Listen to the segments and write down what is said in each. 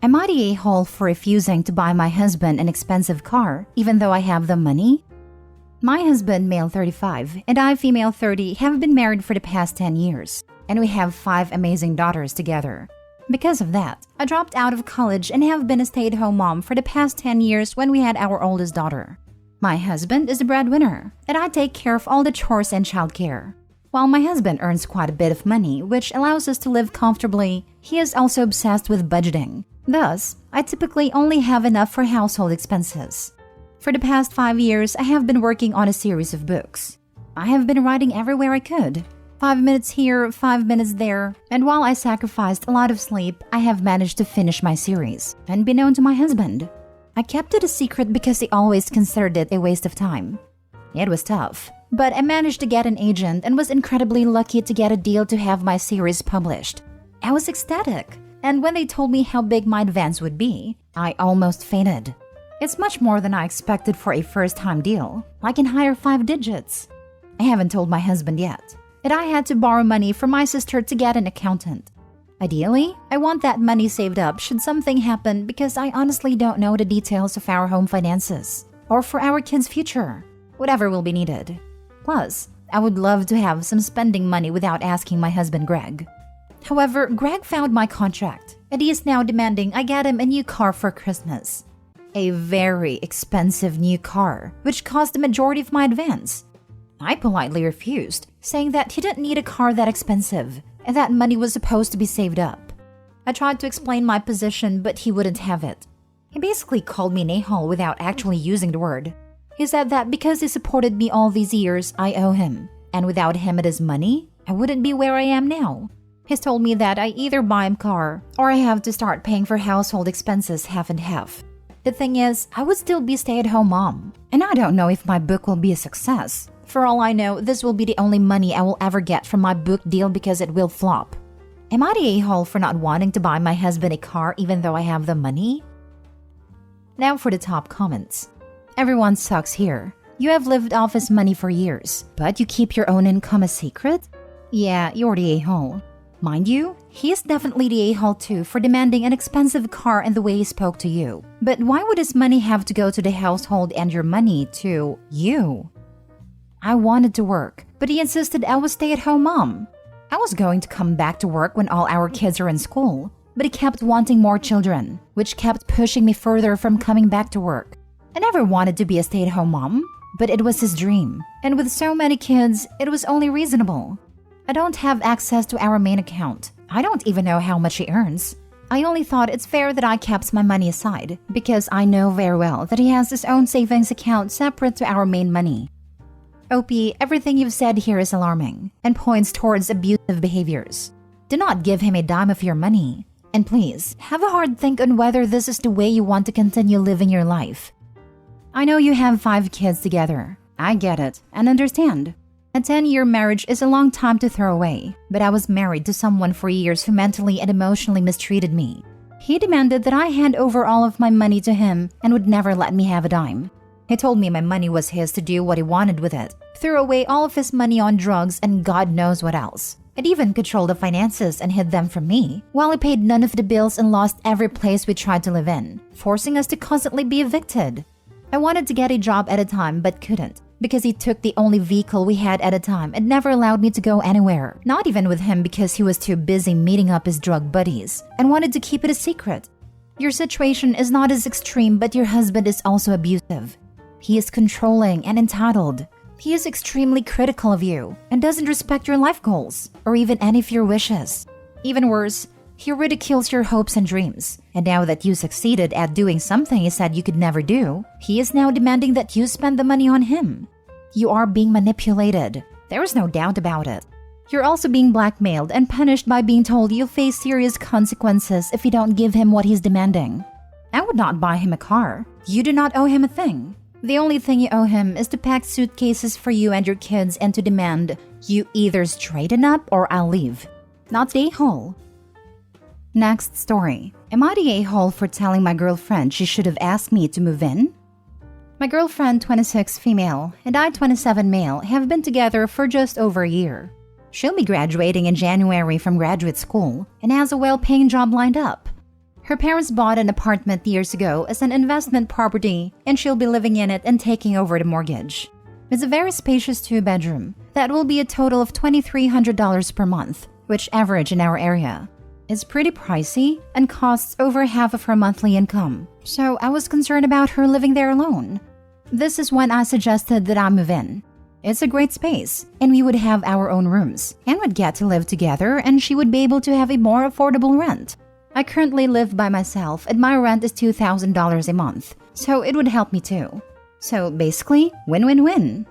Am I the a-hole for refusing to buy my husband an expensive car even though I have the money? My husband, male 35, and I, female 30, have been married for the past 10 years, and we have 5 amazing daughters together. Because of that, I dropped out of college and have been a stay-at-home mom for the past 10 years when we had our oldest daughter. My husband is the breadwinner, and I take care of all the chores and childcare. While my husband earns quite a bit of money, which allows us to live comfortably, he is also obsessed with budgeting. Thus, I typically only have enough for household expenses. For the past 5 years, I have been working on a series of books. I have been writing everywhere I could. 5 minutes here, 5 minutes there, and while I sacrificed a lot of sleep, I have managed to finish my series, unbeknown to my husband. I kept it a secret because he always considered it a waste of time. It was tough, but I managed to get an agent and was incredibly lucky to get a deal to have my series published. I was ecstatic, and when they told me how big my advance would be, I almost fainted. It's much more than I expected for a first-time deal, like in higher 5 digits. I haven't told my husband yet, and I had to borrow money from my sister to get an accountant. Ideally, I want that money saved up should something happen because I honestly don't know the details of our home finances or for our kids' future, whatever will be needed. Plus, I would love to have some spending money without asking my husband Greg. However, Greg found my contract, and he is now demanding I get him a new car for Christmas. A very expensive new car, which cost the majority of my advance. I politely refused, saying that he didn't need a car that expensive, and that money was supposed to be saved up. I tried to explain my position, but he wouldn't have it. He basically called me an a-hole without actually using the word. He said that because he supported me all these years, I owe him, and without him and his money, I wouldn't be where I am now. He's told me that I either buy him a car, or I have to start paying for household expenses half and half. The thing is, I would still be a stay-at-home mom, and I don't know if my book will be a success. For all I know, this will be the only money I will ever get from my book deal because it will flop. Am I the a-hole for not wanting to buy my husband a car even though I have the money? Now for the top comments. Everyone sucks here. You have lived off his money for years, but you keep your own income a secret? Yeah, you're the a-hole. Mind you, he is definitely the a-hole too for demanding an expensive car and the way he spoke to you. But why would his money have to go to the household and your money to you? I wanted to work, but he insisted I was stay-at-home mom. I was going to come back to work when all our kids are in school, but he kept wanting more children, which kept pushing me further from coming back to work. I never wanted to be a stay-at-home mom, but it was his dream, and with so many kids, it was only reasonable. I don't have access to our main account. I don't even know how much he earns. I only thought it's fair that I kept my money aside, because I know very well that he has his own savings account separate to our main money. OP, everything you've said here is alarming and points towards abusive behaviors. Do not give him a dime of your money. And please, have a hard think on whether this is the way you want to continue living your life. I know you have 5 kids together. I get it and understand. A 10-year marriage is a long time to throw away, but I was married to someone for years who mentally and emotionally mistreated me. He demanded that I hand over all of my money to him and would never let me have a dime. He told me my money was his to do what he wanted with it, threw away all of his money on drugs and God knows what else. It even controlled the finances and hid them from me, while he paid none of the bills and lost every place we tried to live in, forcing us to constantly be evicted. I wanted to get a job at a time but couldn't, because he took the only vehicle we had at a time and never allowed me to go anywhere, not even with him because he was too busy meeting up his drug buddies and wanted to keep it a secret. Your situation is not as extreme, but your husband is also abusive. He is controlling and entitled. He is extremely critical of you and doesn't respect your life goals or even any of your wishes. Even worse, he ridicules your hopes and dreams. And now that you succeeded at doing something he said you could never do, he is now demanding that you spend the money on him. You are being manipulated. There is no doubt about it. You're also being blackmailed and punished by being told you'll face serious consequences if you don't give him what he's demanding. I would not buy him a car. You do not owe him a thing. The only thing you owe him is to pack suitcases for you and your kids and to demand, you either straighten up or I'll leave. Not the a-hole. Next story. Am I the a-hole for telling my girlfriend she should have asked me to move in? My girlfriend, 26 female, and I, 27 male, have been together for just over a year. She'll be graduating in January from graduate school and has a well-paying job lined up. Her parents bought an apartment years ago as an investment property, and she'll be living in it and taking over the mortgage. It's a very spacious 2-bedroom. That will be a total of $2,300 per month, which average in our area. It's pretty pricey and costs over half of her monthly income, so I was concerned about her living there alone. This is when I suggested that I move in. It's a great space, and we would have our own rooms, and would get to live together, and she would be able to have a more affordable rent. I currently live by myself, and my rent is $2,000 a month, so it would help me too. So basically, win-win-win.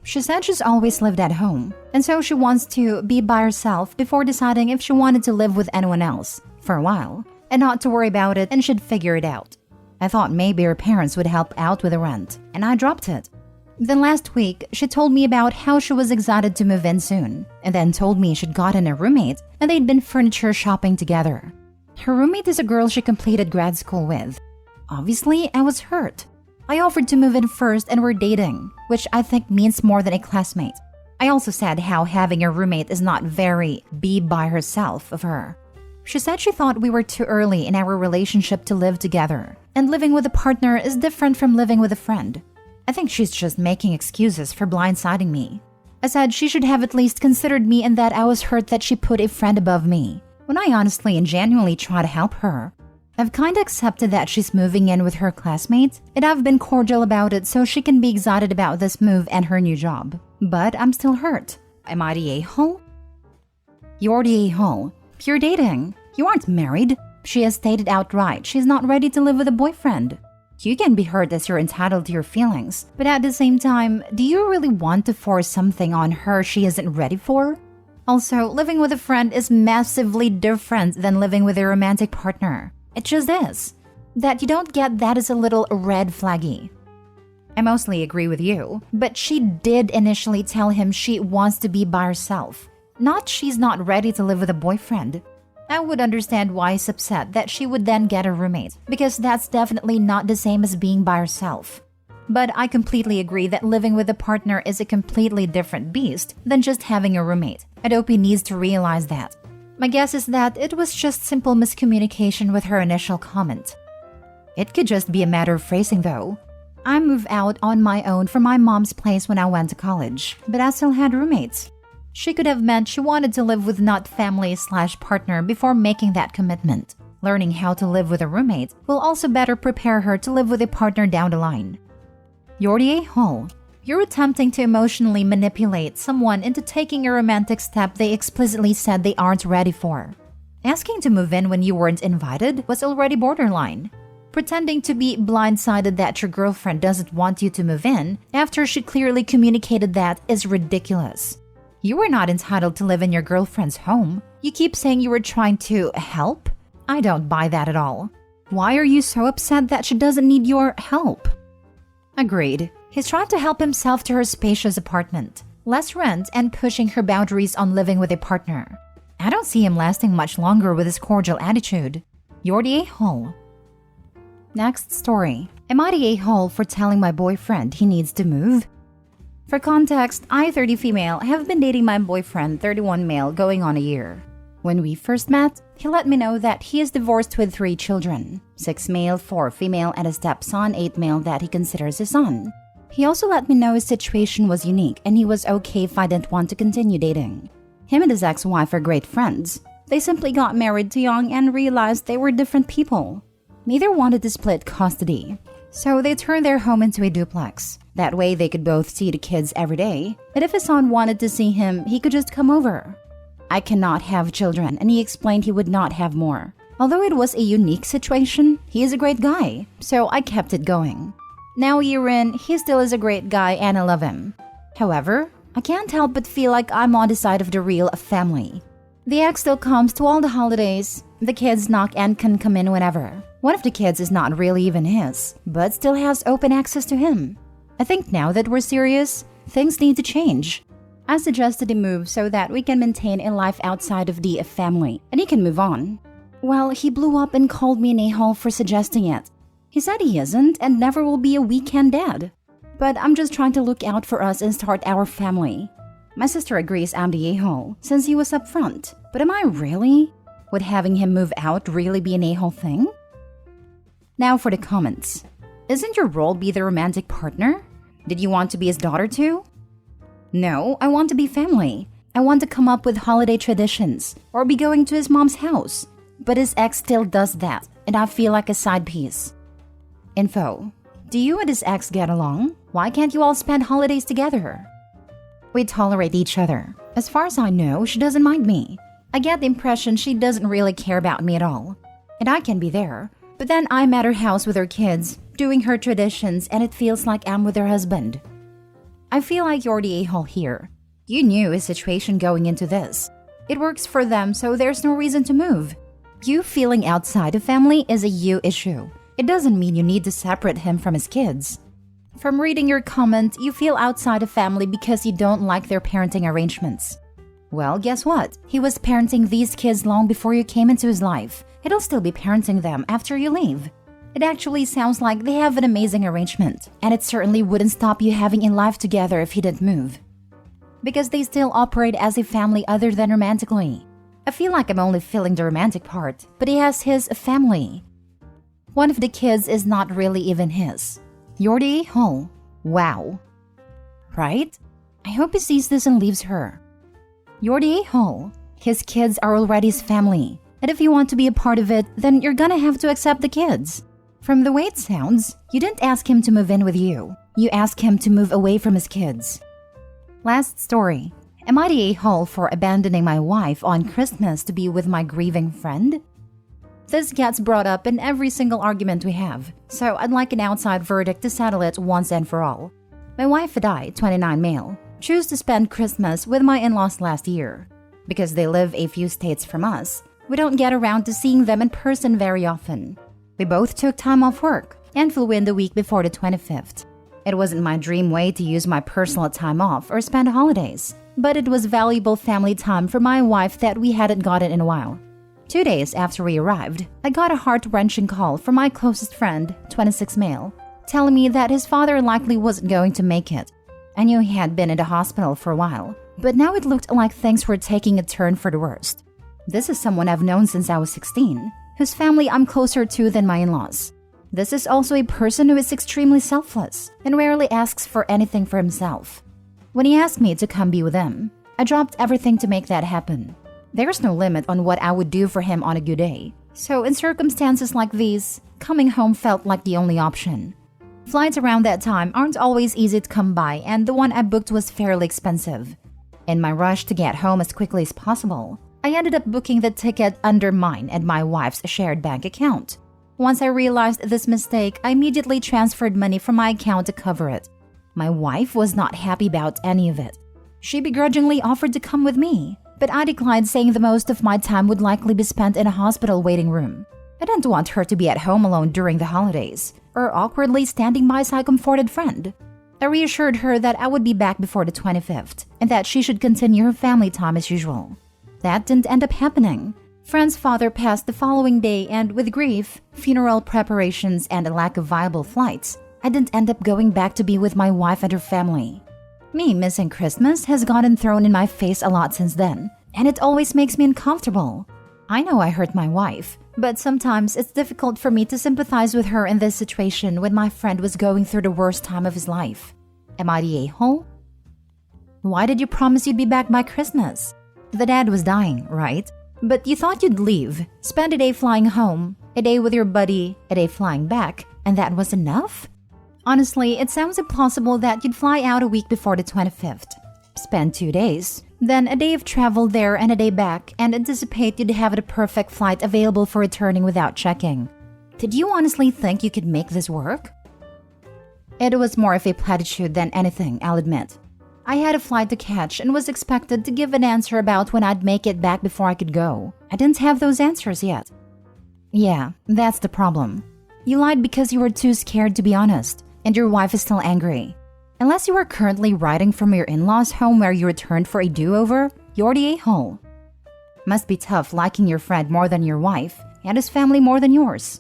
She said she's always lived at home, and so she wants to be by herself before deciding if she wanted to live with anyone else for a while, and not to worry about it and should figure it out. I thought maybe her parents would help out with the rent, and I dropped it. Then last week, she told me about how she was excited to move in soon, and then told me she'd gotten a roommate and they'd been furniture shopping together. Her roommate is a girl she completed grad school with. Obviously, I was hurt. I offered to move in first and we're dating, which I think means more than a classmate. I also said how having a roommate is not very be by herself of her. She said she thought we were too early in our relationship to live together, and living with a partner is different from living with a friend. I think she's just making excuses for blindsiding me. I said she should have at least considered me and that I was hurt that she put a friend above me, when I honestly and genuinely try to help her. I've kinda accepted that she's moving in with her classmates, and I've been cordial about it so she can be excited about this move and her new job. But I'm still hurt. Am I the a-hole? You're the a-hole. You're dating. You aren't married. She has stated outright she's not ready to live with a boyfriend. You can be hurt as you're entitled to your feelings, but at the same time, do you really want to force something on her she isn't ready for? Also, living with a friend is massively different than living with a romantic partner. It just is. That you don't get that is a little red flaggy. I mostly agree with you, but she did initially tell him she wants to be by herself, not she's not ready to live with a boyfriend. I would understand why he's upset that she would then get a roommate, because that's definitely not the same as being by herself. But I completely agree that living with a partner is a completely different beast than just having a roommate. I hope he needs to realize that. My guess is that it was just simple miscommunication with her initial comment. It could just be a matter of phrasing though. I moved out on my own from my mom's place when I went to college, but I still had roommates. She could have meant she wanted to live with not family/partner before making that commitment. Learning how to live with a roommate will also better prepare her to live with a partner down the line. You're the a-hole. You're attempting to emotionally manipulate someone into taking a romantic step they explicitly said they aren't ready for. Asking to move in when you weren't invited was already borderline. Pretending to be blindsided that your girlfriend doesn't want you to move in after she clearly communicated that is ridiculous. You were not entitled to live in your girlfriend's home. You keep saying you were trying to help? I don't buy that at all. Why are you so upset that she doesn't need your help? Agreed. He's trying to help himself to her spacious apartment, less rent, and pushing her boundaries on living with a partner. I don't see him lasting much longer with his cordial attitude. You're the a-hole. Next story. Am I the a-hole for telling my boyfriend he needs to move? For context, I, 30 female, have been dating my boyfriend, 31 male, going on a year. When we first met, he let me know that he is divorced with 3 children, 6 male, 4 female, and a stepson, 8 male that he considers his son. He also let me know his situation was unique and he was okay if I didn't want to continue dating. Him and his ex-wife are great friends. They simply got married too young and realized they were different people. Neither wanted to split custody, so they turned their home into a duplex. That way they could both see the kids every day, and if his son wanted to see him, he could just come over. I cannot have children, and he explained he would not have more. Although it was a unique situation, he is a great guy, so I kept it going. Now a year in, he still is a great guy and I love him. However, I can't help but feel like I'm on the side of the real family. The ex still comes to all the holidays, the kids knock and can come in whenever. One of the kids is not really even his, but still has open access to him. I think now that we're serious, things need to change. I suggested a move so that we can maintain a life outside of the family, and he can move on. Well, he blew up and called me an a-hole for suggesting it. He said he isn't and never will be a weekend dad. But I'm just trying to look out for us and start our family. My sister agrees I'm the a-hole, since he was upfront. But am I really? Would having him move out really be an a-hole thing? Now for the comments. Isn't your role be the romantic partner? Did you want to be his daughter too? No, I want to be family. I want to come up with holiday traditions or be going to his mom's house. But his ex still does that, and I feel like a side piece. Info. Do you and his ex get along? Why can't you all spend holidays together? We tolerate each other. As far as I know, she doesn't mind me. I get the impression she doesn't really care about me at all. And I can be there. But then I'm at her house with her kids, doing her traditions, and it feels like I'm with her husband. I feel like you're the a-hole here. You knew his situation going into this. It works for them, so there's no reason to move. You feeling outside of family is a you issue. It doesn't mean you need to separate him from his kids. From reading your comment, you feel outside of family because you don't like their parenting arrangements. Well, guess what? He was parenting these kids long before you came into his life. He'll still be parenting them after you leave. It actually sounds like they have an amazing arrangement, and it certainly wouldn't stop you having a life together if he didn't move. Because they still operate as a family other than romantically. I feel like I'm only feeling the romantic part, but he has his family. One of the kids is not really even his. You're the a-hole. Wow. Right? I hope he sees this and leaves her. You're the a-hole. His kids are already his family. And if you want to be a part of it, then you're gonna have to accept the kids. From the way it sounds, you didn't ask him to move in with you. You asked him to move away from his kids. Last story. Am I the a-hole for abandoning my wife on Christmas to be with my grieving friend? This gets brought up in every single argument we have, so I'd like an outside verdict to settle it once and for all. My wife and I, 29 male, chose to spend Christmas with my in-laws last year. Because they live a few states from us, we don't get around to seeing them in person very often. We both took time off work and flew in the week before the 25th. It wasn't my dream way to use my personal time off or spend holidays, but it was valuable family time for my wife that we hadn't gotten in a while. 2 days after we arrived, I got a heart-wrenching call from my closest friend, 26 male, telling me that his father likely wasn't going to make it. I knew he had been in the hospital for a while, but now it looked like things were taking a turn for the worst. This is someone I've known since I was 16, whose family I'm closer to than my in-laws. This is also a person who is extremely selfless and rarely asks for anything for himself. When he asked me to come be with him, I dropped everything to make that happen. There's no limit on what I would do for him on a good day. So in circumstances like these, coming home felt like the only option. Flights around that time aren't always easy to come by, and the one I booked was fairly expensive. In my rush to get home as quickly as possible, I ended up booking the ticket under mine and my wife's shared bank account. Once I realized this mistake, I immediately transferred money from my account to cover it. My wife was not happy about any of it. She begrudgingly offered to come with me, but I declined, saying the most of my time would likely be spent in a hospital waiting room. I didn't want her to be at home alone during the holidays, or awkwardly standing by a comforted friend. I reassured her that I would be back before the 25th, and that she should continue her family time as usual. That didn't end up happening. Friend's father passed the following day, and with grief, funeral preparations, and a lack of viable flights, I didn't end up going back to be with my wife and her family. Me missing Christmas has gotten thrown in my face a lot since then, and it always makes me uncomfortable. I know I hurt my wife, but sometimes it's difficult for me to sympathize with her in this situation when my friend was going through the worst time of his life. Am I the a-hole? Why did you promise you'd be back by Christmas? The dad was dying, right? But you thought you'd leave, spend a day flying home, a day with your buddy, a day flying back, and that was enough? Honestly, it sounds implausible that you'd fly out a week before the 25th, spend 2 days, then a day of travel there and a day back, and anticipate you'd have the perfect flight available for returning without checking. Did you honestly think you could make this work? It was more of a platitude than anything, I'll admit. I had a flight to catch and was expected to give an answer about when I'd make it back before I could go. I didn't have those answers yet. Yeah, that's the problem. You lied because you were too scared to be honest, and your wife is still angry. Unless you are currently writing from your in-laws' home where you returned for a do-over, you're the a-hole. Must be tough liking your friend more than your wife, and his family more than yours.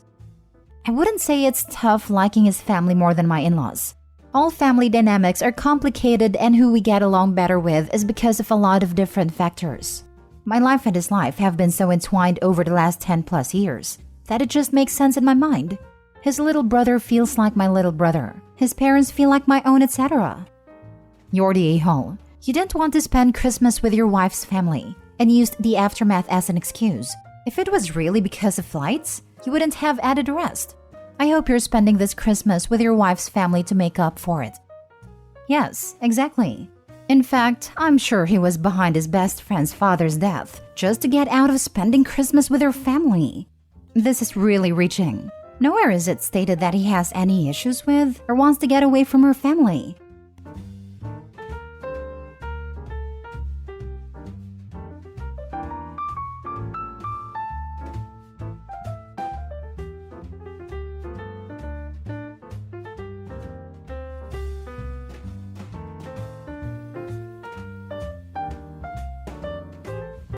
I wouldn't say it's tough liking his family more than my in-laws. All family dynamics are complicated, and who we get along better with is because of a lot of different factors. My life and his life have been so entwined over the last 10 plus years that it just makes sense in my mind. His little brother feels like my little brother. His parents feel like my own, etc. You're the a-hole. You didn't want to spend Christmas with your wife's family and used the aftermath as an excuse. If it was really because of flights, you wouldn't have added the rest. I hope you're spending this Christmas with your wife's family to make up for it. Yes, exactly. In fact, I'm sure he was behind his best friend's father's death just to get out of spending Christmas with her family. This is really reaching. Nowhere is it stated that he has any issues with or wants to get away from her family.